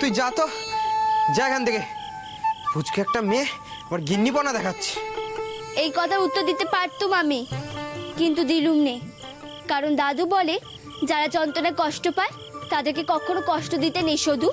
তুই যা তো, যা এখান থেকে। পুচকে একটা মেয়ে আবার গিন্নিপনা দেখাচ্ছে। এই কথার উত্তর দিতে পারতুম আমি, কিন্তু দিলুম নে। কারণ দাদু বলে যারা যন্ত্রণায় কষ্ট পায় তাদেরকে কখনো কষ্ট দিতে নেই শুধু।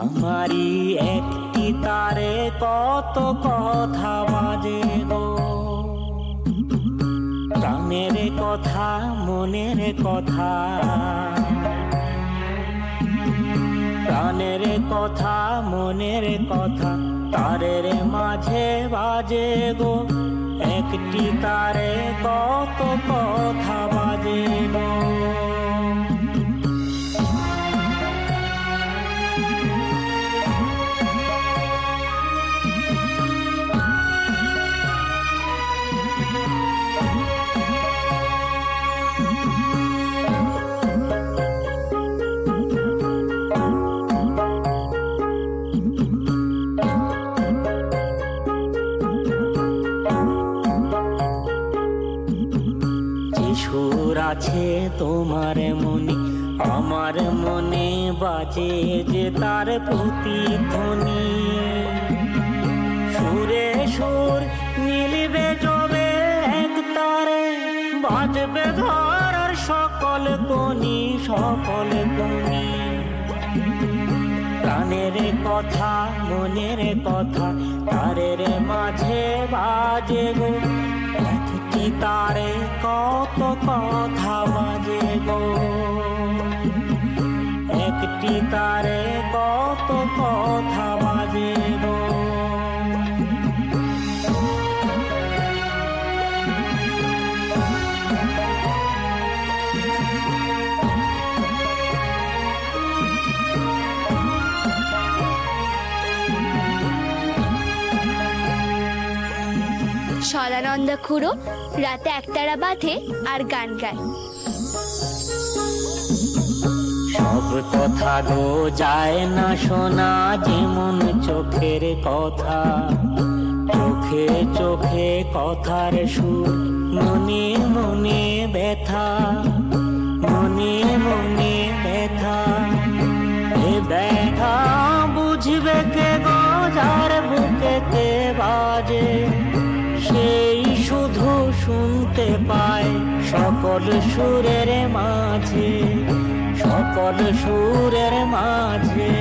আমারই একটি তারে কত কথা বাজে গো, প্রাণের কথা মনের কথা, প্রাণের কথা মনের কথা তারের মাঝে বাজে গো, একটি তারে কত কথা বাজে গো। সুর আছে তোমার মনে, আমার মনে বাজে যে তার প্রতিধ্বনি। সুরে সুর মিলবে যবে এক তারে, বাজবে ধরার সকল কনি সকল কনি। প্রাণের কথা মনের কথা তারের মাঝে বাজে গো, একটি তারে কত কথা বাজে গো, একটি তারে কত কথা বাজে গো। সদানন্দা খুড়ো রাতে একতারা বাঁধে আর গান গায়। সব কথা গো যায় না শোনা, যেমন চোখের কথা, চোখে চোখে কথার সুর, মনে মনে ব্যথা, মনে মনে ব্যথা। এ ব্যথা বুঝবে কে গো যার বুকেতে বাজে, সেই শুধু শুনতে পায় সকল সুরের মাঝে, সকল সুরের মাঝে।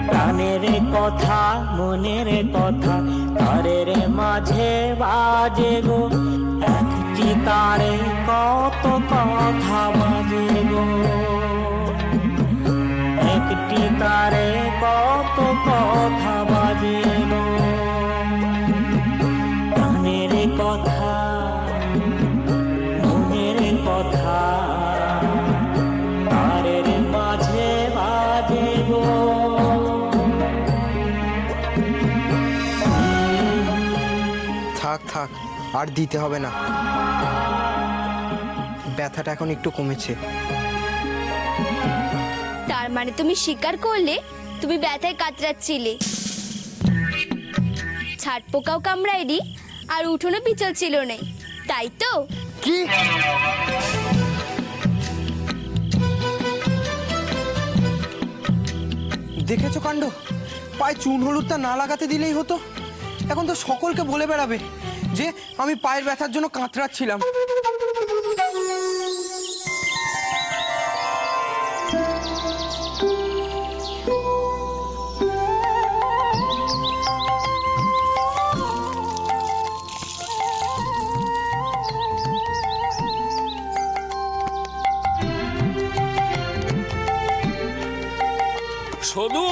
প্রাণের কথা মনের কথা তারের মাঝে বাজে গো, একটি তারে কত কথা বাজে গো, একটি তারে কত কথা বাজে গো। প্রাণের কথা মনের কথা তারের মাঝে বাজে গো। থাক থাক, আর দিতে হবে না, ব্যথাটা এখন একটু কমেছে। তার মানে তুমি স্বীকার করলে তুমি ব্যথায় কাতরাচ্ছিলে। ছাট পোকাও কামড়ায়নি আর উঠোনো পিছল ছিল না, তাই তো? কি দেখেছো কাণ্ড? পায়ে চুন হলুদটা না লাগাতে দিলেই হতো। এখন তো সকলকে বলে বেড়াবে যে আমি পায়ের ব্যথার জন্য কাতরাচ্ছিলাম। সদু,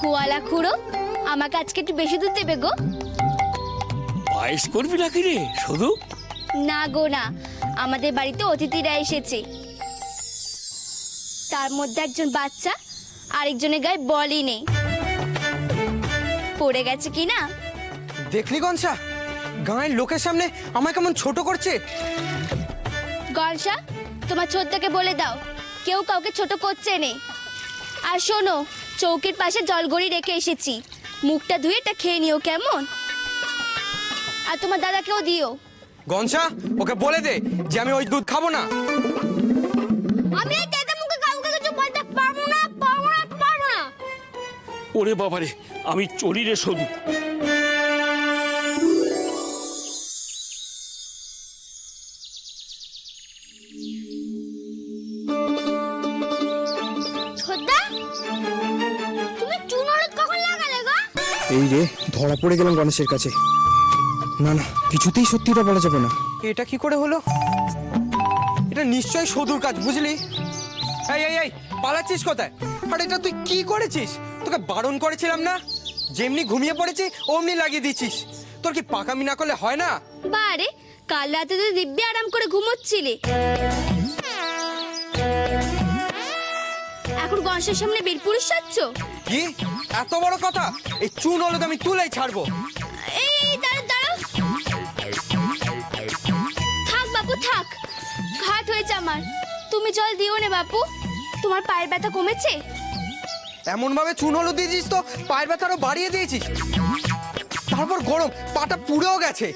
গোয়ালা খুড়ো আমাকে আজকে একটু বেশি দুধ দেবে গো। পায়েস করবি নাকি রে শুধু? না গো না, আমাদের বাড়িতে অতিথিরা এসেছে, তার মধ্যে একজন বাচ্চা আরেকজনের গায়ে বলই নেই, পড়ে গেছে কি না। দেখলি গনসা, গাঁয়ের লোকের সামনে আমায় কেমন ছোট করছে। গলসা, তোমার ছোটটাকে বলে দাও কেউ কাউকে ছোট করছে নে। আর শোনো, চৌকির পাশে জলগড়ি রেখে এসেছি, মুখটা ধুয়ে এটা খেয়ে নিও কেমন। আর তোমার দাদাকেও দিও। গনসা, ওকে বলে দে যে আমি ওই দুধ খাবো না। আমি এই দাদা মুখে কাউকে কিছু বলতে পারবো না, পারবো না, পারবো না। ওরে বাবারে, আমি চলি রে শুধু। ছোটদা, তুমি চুন হলুদ কখন লাগালে গো? এই রে, ধরা পড়ে গেলাম গণেশের কাছে। না না, কিছুতেই সত্যিটা বলা যাবে না। এটা কি করে হলো? এটা নিশ্চয়ই সদুর কাজ, বুঝলি? এই এই এই, পালাচ্ছিস কোথায়? আর এটা তুই কি করেছিস? তোকে বারণ করেছিলাম না? যেমনি ঘুমিয়ে পড়েছি অমনি লাগিয়ে দিচ্ছিস। তোর কি পাকামি না করলে হয় না? বারে, কাল রাতে তো দিব্যি আরাম করে ঘুমোচ্ছিলে, এখন গণেশের সামনে বীরপুরুষ সাজছ? কি এত বড় কথা? এই চুন হলুদ আমি তুলেই ছাড়বো। এই দাঁড়াও দাঁড়াও, থাক বাপু থাক, ঘাট হয়েছে আমার, তুমি জল দিও না বাপু। তোমার পায়ের ব্যথা কমেছে? এমন ভাবে চুন হলুদ দিয়েছিস তো পায়ের ব্যথা আরো বাড়িয়ে দিয়েছিস। তারপর গরম, পাটা পুড়েও গেছে।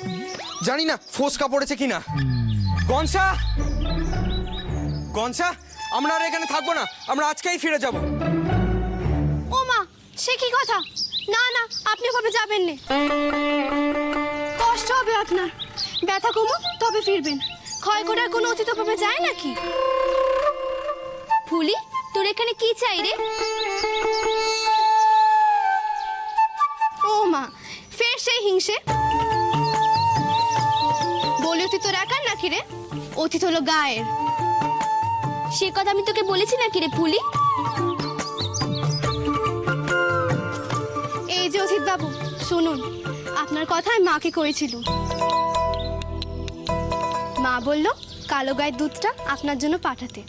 জানি না ফোসকা পড়েছে কিনা। গনসা, গনসা, আমরা আর এখানে থাকবো না, আমরা আজকেই ফিরে যাব। ও মা, সে কি কথা? না না, আপনি কবে যাবেন না, কষ্ট হবে আপনার, ব্যথা কমুক তবে ফিরবেন। ক্ষয় করার কোনো অতীত ভাবে যায় নাকি? ফুলি, তোর এখানে কি চাই রে? ও মা, ফের সেই হিংসে? বলি অতীত তোর একার নাকি রে? অতীত হলো গায়ের। সে কথা আমি তোকে বলেছি নাকি রে ফুলি? এই যে অজিত বাবু, শুনুন, আপনার কথা আমি মাকে কয়েছিল। মা বলল কালো গায়ের দুধটা আপনার জন্য পাঠাতে,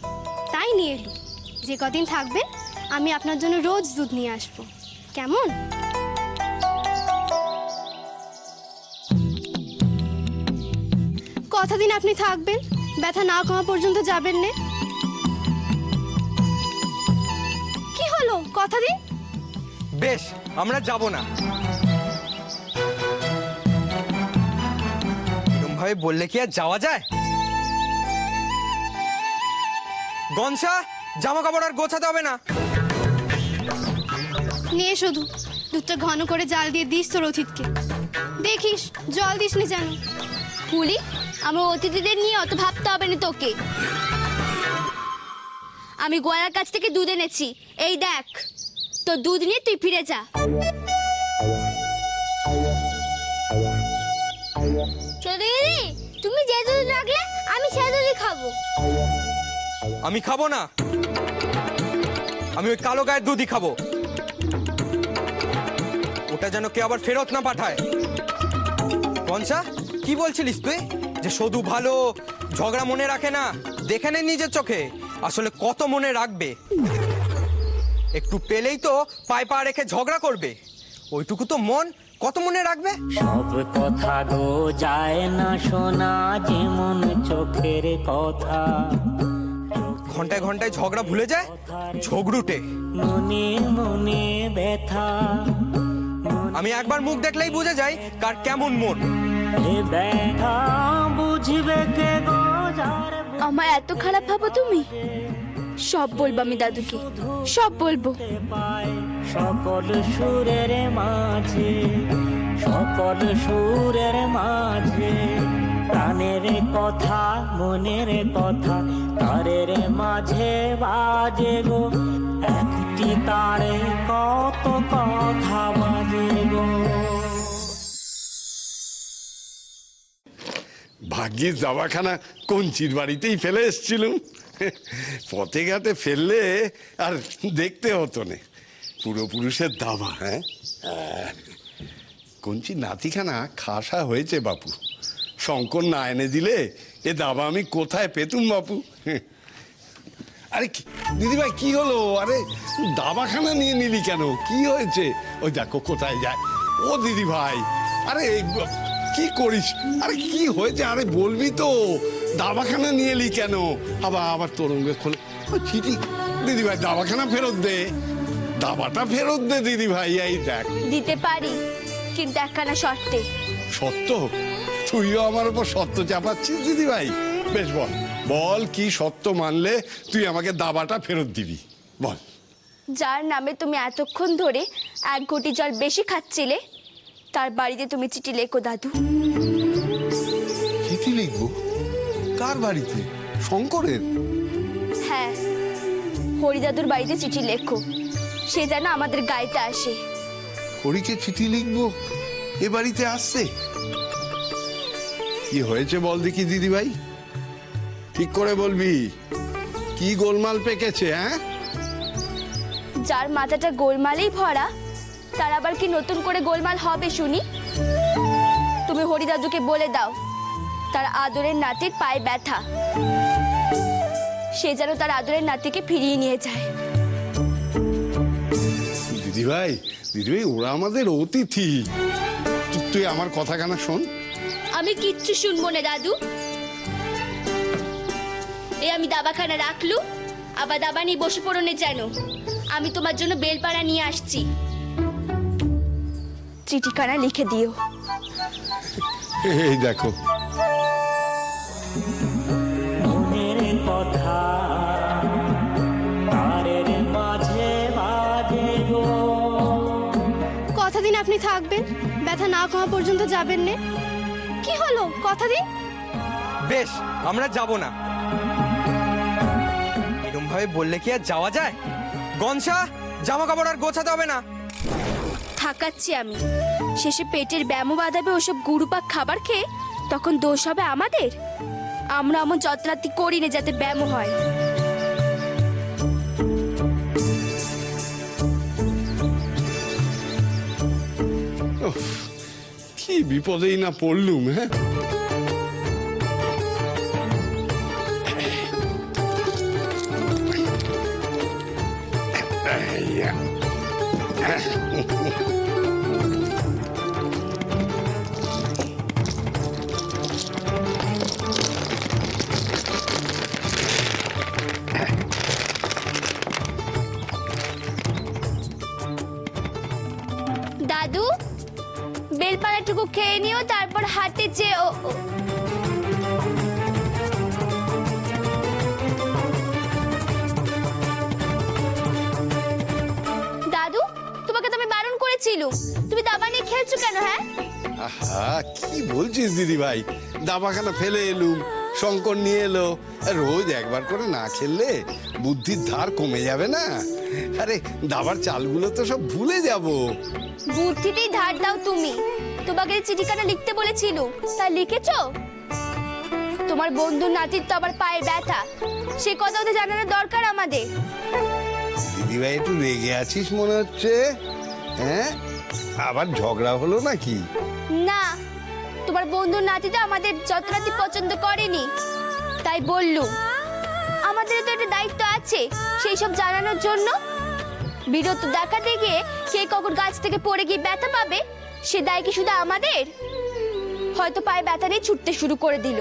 তাই নিয়ে এলো। যে কদিন থাকবেন আমি আপনার জন্য রোজ দুধ নিয়ে আসবো, কেমন? কথা দিন আপনি থাকবেন, ব্যথা না কমা পর্যন্ত যাবেন না। কি হলো, কথা দিন। বেশ, আমরা যাব না। এরকম ভাবে বললে কি আর যাওয়া যায়? গনসা, জামা কাপড় আর গোছাতে হবে না। নিয়ে শুধু দুধটা ঘন করে জাল দিয়ে দিস তোর অতিথিকে, দেখিস জল দিস নি যেন। ফুলি, আমার অতিথিদের নিয়ে অত ভাবতে হবে না তোকে। আমি গোয়ালার কাছ থেকে দুধ এনেছি, এই দেখ, তোর দুধ নিয়ে তুই ফিরে যা। চলে দিদি, তুমি যে দুধ রাখলে আমি সে দুধই খাবো। আমি খাবো না, আমি ওই কালো গায়ের দুধই খাবো। ওটা যেন কেউ আবার ফেরত না পাঠায়। গনসা, কি বলছিলিস তুই? যে শুধু ভালো, ঝগড়া মনে রাখে না? দেখে নে নিজের চোখে, আসলে কত মনে রাখবে। একটু পেলেই তো পায়ে পা রেখে ঝগড়া করবে, ওইটুকু তো মন কত মনে রাখবে। সব কথা গো যায় না শোনা, যেমন চোখের কথা। ঘন্টায় ঘন্টায় ঝগড়া ভুলে যায় ঝগড়ুটে। মনে মনে ব্যথা, আমি একবার মুখ দেখলেই বুঝে যাই কার কেমন মন। এ ব্যথা বুঝবে কে গো যার আমার এত খারাপ ভাবো তুমি? সব বলবো আমি দাদুকে, সব বলবো। পায় সকল সুরের মাঝে, সকল সুরের মাঝে, প্রাণের কথা মনের কথা তারের মাঝে বাজে গো, একটি তারে কত কথা বাজে গো। ভাগ্যিস জামাখানা কঞ্চির বাড়িতেই ফেলে এসছিলুম। পথে ঘাটে ফেললে আর দেখতে হতো না। পূর্বপুরুষের দাবা। হ্যাঁ, কঞ্চির নাতিখানা খাসা হয়েছে বাপু। শঙ্কর না এনে দিলে এ দাবা আমি কোথায় পেতুম বাপু? আরে দিদিভাই কি হলো? আরে দাবাখানা নিয়ে নিলি কেন? কি হয়েছে? ওই দেখো কোথায় যায়। ও দিদিভাই, আরে কি করিস? আরে কি হয়েছে? আরে বলবি তো, দাবাখানা নিয়ে এলি কেন? আবার তরঙ্গে খোলে চিঠি। দিদিভাই দাবাখানা ফেরত দে, দাবাটা ফেরত দে দিদিভাই। এই দেখ। দিতে পারি, কিন্তু একখানা শর্তে। সত্য? তুইও আমার উপর সত্য চাপাচ্ছিস দিদিভাই? বেশ বল, বল কি সত্য মানলে তুই আমাকে দাবাটা ফেরত দিবি? বল। যার নামে তুমি এতক্ষণ ধরে 1 ঘটি জল বেশি খাচ্ছিলে, তার বাড়িতে তুমি চিঠি লেখো দাদু। চিঠি লিখবো? কার বাড়িতে? শঙ্করের? হ্যাঁ, হরিদাদুর বাড়িতে চিঠি লেখো, সে যেন আমাদের গাইতে আসে। হরিকে চিঠি লিখবো? এ বাড়িতে আসছে? কি হয়েছে বল দেখি দিদিভাই, ঠিক করে বলবি। কি গোলমাল পেকেছে? হ্যাঁ, যার মাথাটা গোলমালেই ভরা, তার আবার কি নতুন করে গোলমাল হবে শুনি? তুমি হরিদাদুকে বলে দাও, তার আদরের নাতির পায়ে ব্যথা, সে যেন তার আদরের নাতিকে ফিরিয়ে নিয়ে যায়। দিদিভাই দিদিভাই ওরা আমাদের অতিথি, তুই আমার কথা কানা শোন। আমি কিচ্ছু শুনবো না দাদু। আমি দাবাখানা রাখলু, আবার দাবা নিয়ে বসে পড়নে যেন। আমি তোমার জন্য বেলপাড়া নিয়ে আসছি, চিঠিখানা লিখে দিও। এই দেখো। মনের কথা তারের মাঝে বাজে গো। কথা দিন আপনি থাকবেন, ব্যথা না কমা পর্যন্ত যাবেন না। কি হলো, কথা দিন। বেশ, আমরা যাব না। এরকম ভাবে বললে কি আর যাওয়া যায়? গনসা, জামা কাপড় আর গোছাতে হবে না। থাকাচ্ছি আমি, শেষে পেটের ব্যামো বাঁধাবে ওসব গুরুপাক খাবার খেয়ে, তখন দোষ হবে আমাদের। আমরা এমন যত্নাতি করি না যাতে ব্যামো হয়। কি বিপদেই না পড়লুম। হ্যাঁ, দাদু, বেলপাড়াটুকু খেয়ে নিও, তারপর হাতে যেও। দাদু, তোমাকে তো আমি বারণ করেছিলুম, তুমি দাবা নিয়ে খেলছো কেন? হ্যাঁ, আহা কি বলছিস দিদিভাই, দাবাখানা ফেলে এলুম, শঙ্কর নিয়ে এলো। রোজ একবার করে না খেললে বুদ্ধির ধার কমে যাবে না? আরে দাবার চালগুলো তো সব ভুলে যাব। বুদ্ধিতেই ধার দাও তুমি। তোমাকে চিঠিখানা লিখতে বলেছিল, তা লিখেছো? তোমার বন্ধুর নাতির তো আবার পায়ে ব্যথা, সে কথাও তো জানানোর দরকার আমাদের। দিদিভাই একটু রেগে আছিস মনে হচ্ছে। হ্যাঁ, আবার ঝগড়া হলো নাকি? না, তোমার বন্ধুর নাতিটা আমাদের যত্নাতি পছন্দ করেনি, তাই বললুম। আমাদের তো একটা দায়িত্ব আছে সেই সব জানানোর জন্য। বিরত দেখাতে গিয়ে কে কখন গাছ থেকে পড়ে গিয়ে ব্যথা পাবে, সে দায় কি শুধু আমাদের? হয়তো পায়ে ব্যথা নিয়ে ছুটতে শুরু করে দিল,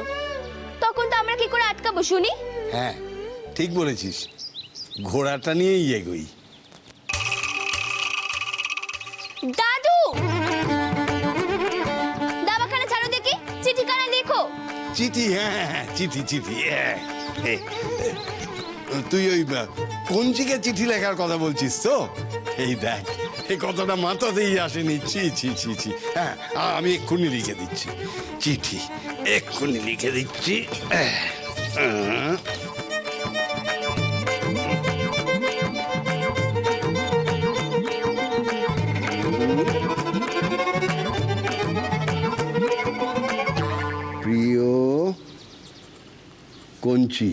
তখন তো আমরা কি করে আটকাবো শুনি? হ্যাঁ, ঠিক বলেছিস, ঘোড়াটা নিয়েই এগোই। দাদু, দাবাখানা ছাড়ো দেখি, চিঠিখানা লেখো। চিঠি? হ্যাঁ, চিঠি চিঠি। তুই ওই কঞ্চিকে চিঠি লেখার কথা বলছিস তো? এই দেখ, এই কথাটা মাথাতেই আসেনি। ছি ছি ছি ছি। হ্যাঁ, আমি এক্ষুনি লিখে দিচ্ছি চিঠি, এক্ষুনি লিখে দিচ্ছি। প্রিয় কঞ্চি,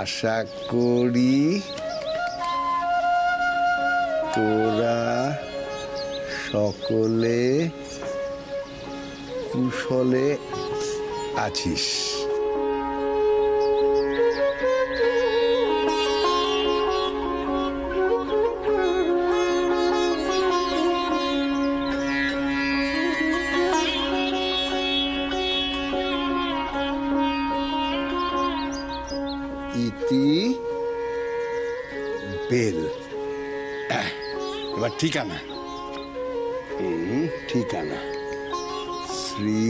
আশা করি তোরা সকলে কুশলে আছিস। ইতি বেল। এবার ঠিকানা, ঠিকানা শ্রী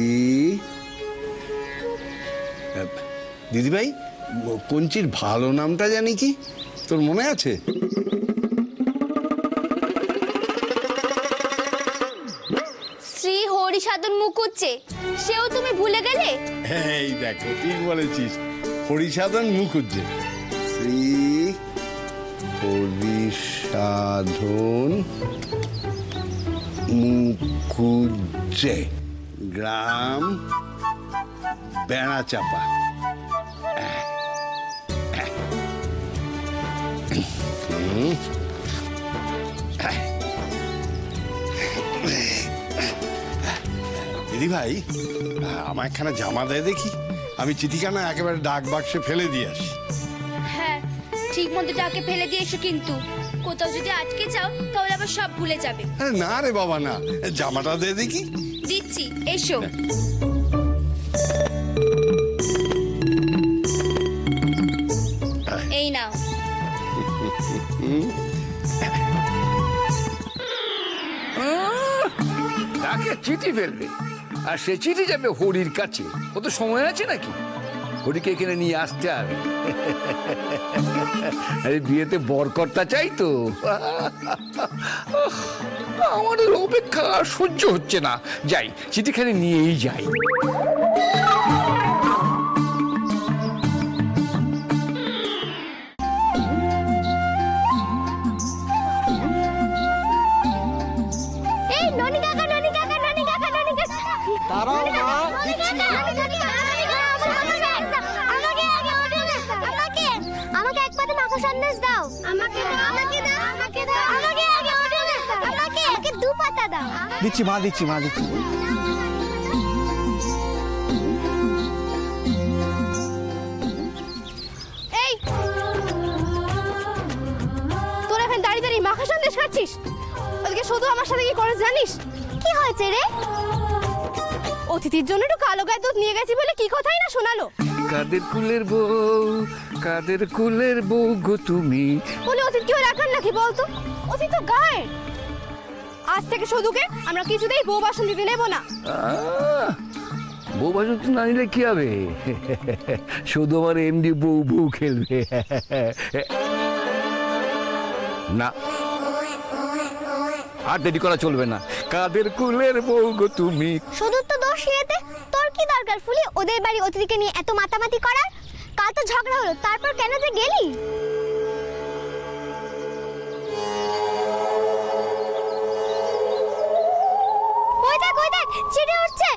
দিদিভাই, কঞ্চির ভালো নামটা জানি কি, তোর মনে আছে? শ্রী হরিসাধন মুকুজ্জে, সেও তুমি ভুলে গেলে? এই দেখো, ঠিক বলেছিস, হরিসাধন মুকুজ্জে। শ্রী হরিসাধন মুকুজ্জে, গ্রাম বেড়াচাপা। দিদি ভাই, আমার একখানা জামা দেয় দেখি, আমি চিঠিখানা একেবারে ডাক বাক্সে ফেলে দিয়ে আসি। হ্যাঁ, ঠিক মতো ডাকে ফেলে দিয়ে এসো, কিন্তু কোথাও যদি আটকে যাও তাহলে আবার সব ভুলে যাবে। আরে না রে বাবা, না, জামাটা দে দেখি। দিচ্ছি, এসো। এই নাও। তাকে চিঠি ফেলবে, আর সে চিঠি যাবে হরির কাছে। ও তো সময় আছে নাকি? হরিকে এখানে নিয়ে আসতে হবে। আরে বিয়েতে বরকর্তা চাই তো। আমাদের অপেক্ষা আর সহ্য হচ্ছে না, যাই চিঠিখানি নিয়েই যাই। এই ননি কাকা, ননি কাকা, ননি কাকা, ননি কাকা। দাঁড়াও মা, দিচ্ছি। আমাকে এক পাতে মাখো সন্দেশ দাও। আমাকে দাও, আমাকে দাও, আমাকে দাও, আমাকে আগে অর্ডার দাও। আমাকে দু পাতা দাও। দিচ্ছি মা, দিচ্ছি মা, দিচ্ছি। এই, তোরা এখন দাঁড়িয়ে দাঁড়িয়ে মাখা সন্দেশ খাচ্ছিস? ওদিকে শুধু আমার সাথে কি করে জানিস? কি হয়েছে রে? অতিথির জন্য একটু কালো গায়ে দুধ নিয়ে গেছি বলে কি কথাই না শোনালো। কাদের কুলের বউ, কাদের কুলের বউ গো তুমি। বলে অতীত কেউ রাখার নাকি বলতো? অতীত তো গায়ের। আজ থেকে শুধুকে আমরা কিছুতেই বউ বাসন দিতে নেব না। বউ বাসন না নিলে কি হবে? শুধু আমার এমডি বউ বউ খেলবে। না, আর দেরি করা চলবে না। কাদের কুলের বউ গো তুমি। শুধু তো দোষ ইয়েতে, তোর কি দরকার ফুলি ওদের বাড়ি অতিথিকে নিয়ে এত মাতামাতি করার? কাল তো ঝগড়া হলো, তারপর কেন যে গেলি? ওই দেখ চিড়ে উঠছে।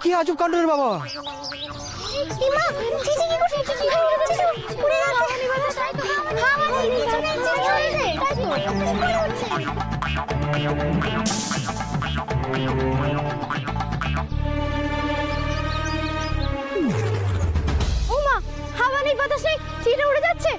কি আজব কাণ্ড রে বাবা। ইমা, চিঠি কি করছিস? চিঠি উড়ে যাচ্ছে। হাওয়া চলে ও মা, হাওয়া নেই, বাতাস নেই, চিড়ে উড়ে যাচ্ছে।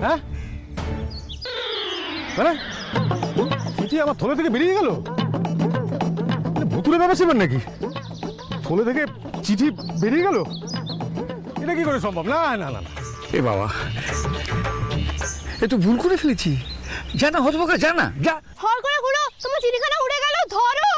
হ্যাঁ, মানে চিঠি আমার থলে থেকে বেরিয়ে গেল? ভুতুরে ব্যাপার নাকি? থলে থেকে চিঠি বেরিয়ে গেল? এটা কি করে সম্ভব? না না না না। এ বাবা, এ তো ভুল করে ফেলেছি। জানা হতভাগা, জানা যা। হর করে গুলো, তোমার চিঠিখানা উড়ে গেল, ধরো।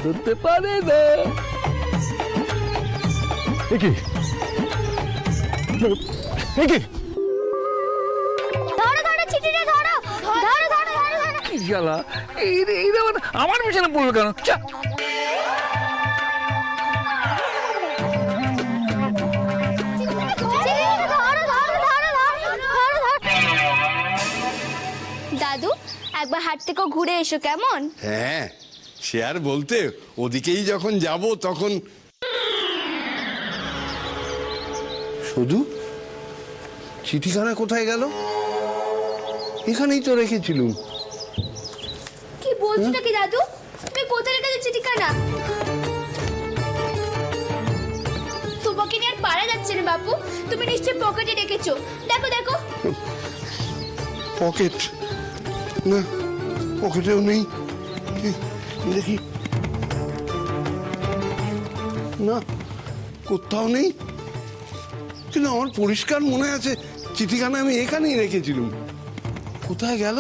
হতে পারে না। এ কি এ কি ধরো ধরো চিঠিটা ধরো ধরো ধরো ধরো ধরো কি জ্বালা, এই আমার পিছনে পড়লো কেন? চা চিঠিটা ধরো ধরো ধরো ধরো ধরো দাদু একবার হাট থেকেও ঘুরে এসো কেমন? হ্যাঁ, সে আর বলতে, ওদিকেই যখন যাব তখন। শুধু চিঠিখানা কোথায় গেল? এখানেই তো রেখেছিলুম। কি বলছো নাকি দাদু? তুমি কোথায় রেখেছো চিঠিখানা? তোমাকে নিয়ে আর পারা যাচ্ছে না বাপু, তুমি নিশ্চয়ই পকেটে রেখেছো। দেখো দেখো। পকেট না, পকেটেও নেই। দেখি, না কোথাও নেই। কিন্তু আমার পরিষ্কার মনে আছে চিঠিখানা আমি এখানেই রেখেছিলাম। কোথায় গেল?